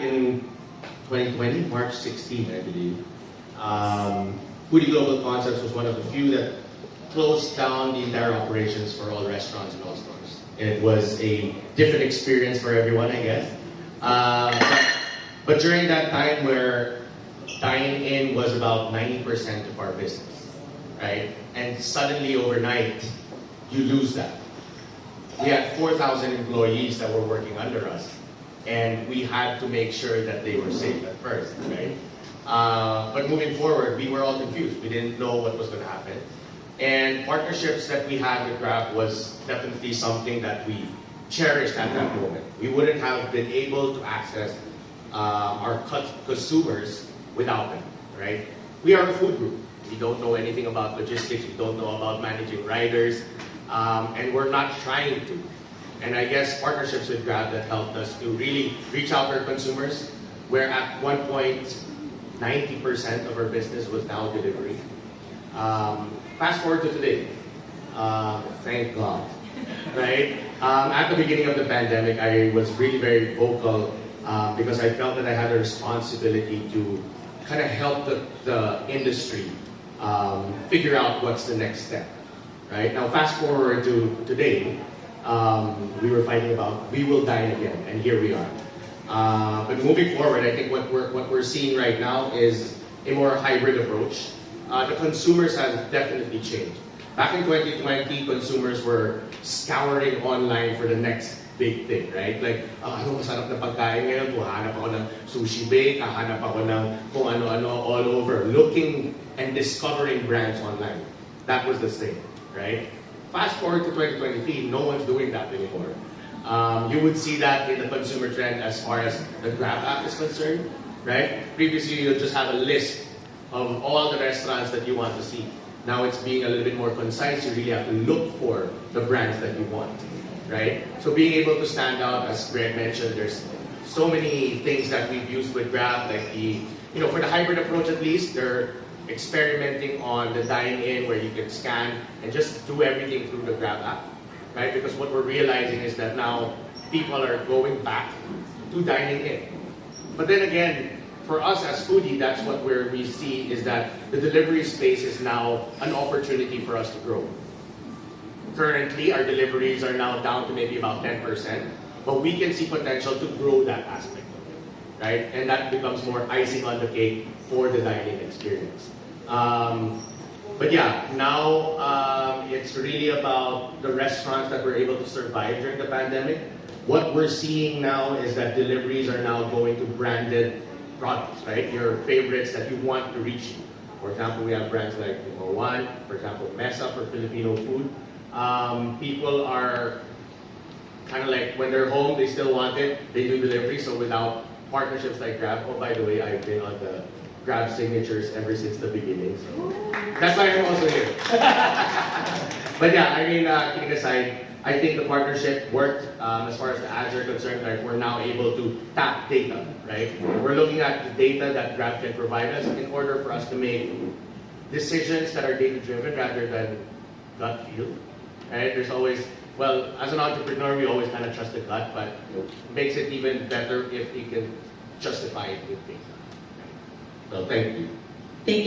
in 2020, March 16, I believe. Foodie Global Concepts was one of the few that closed down the entire operations for all restaurants and all stores. It was a different experience for everyone, I guess. But during that time where dine-in was about 90% of our business, right? And suddenly overnight, you lose that. We had 4,000 employees that were working under us, and we had to make sure that they were safe at first, right? But moving forward, we were all confused. We didn't know what was going to happen. And partnerships that we had with Grab was definitely something that we cherished at that moment. We wouldn't have been able to access our consumers without them, right? We are a food group. We don't know anything about logistics. We don't know about managing riders. And we're not trying to. And I guess partnerships with Grab that helped us to really reach out to our consumers, where at one point, 90% of our business was now delivery. Fast forward to today. Thank God, right? At the beginning of the pandemic, I was really very vocal because I felt that I had a responsibility to kind of help the industry figure out what's the next step, right? Now, fast forward to today, we were fighting about we will dine again, and here we are. But moving forward, I think what we're seeing right now is a more hybrid approach. The consumers have definitely changed. Back in 2020, consumers were scouring online for the next big thing, right? Like, ano masarap na pagkain ngayon? Hahanap ako ng sushi bake, hahanap ako ng kung ano-ano all over, looking and discovering brands online. That was the thing, right? Fast forward to 2023, no one's doing that anymore. You would see that in the consumer trend as far as the Grab app is concerned, right? Previously, you'll just have a list of all the restaurants that you want to see. Now it's being a little bit more concise. You really have to look for the brands that you want, right? So being able to stand out, as Greg mentioned, there's so many things that we've used with Grab, like for the hybrid approach at least, they're experimenting on the dine-in where you can scan and just do everything through the Grab app, right? Because what we're realizing is that now people are going back to dining in. But then again, for us as Foodie, that's what we see is that the delivery space is now an opportunity for us to grow. Currently, our deliveries are now down to maybe about 10%, but we can see potential to grow that aspect of it, right? And that becomes more icing on the cake for the dining experience. But yeah, now it's really about the restaurants that were able to survive during the pandemic. What we're seeing now is that deliveries are now going to branded products, right? Your favorites that you want to reach. For example, we have brands like One, for example, Mesa for Filipino food. People are kind of like, when they're home, they still want it, they do delivery. So without partnerships like Grab, oh, by the way, I've been on the Grab signatures ever since the beginning. So that's why I'm also here. But yeah, I mean, kidding aside, I think the partnership worked as far as the ads are concerned. Like we're now able to tap data, right? We're looking at the data that Grab can provide us in order for us to make decisions that are data-driven rather than gut feel, right? There's always, well, as an entrepreneur, we always kind of trust the gut, but it makes it even better if we can justify it with data. So thank you. Thank you.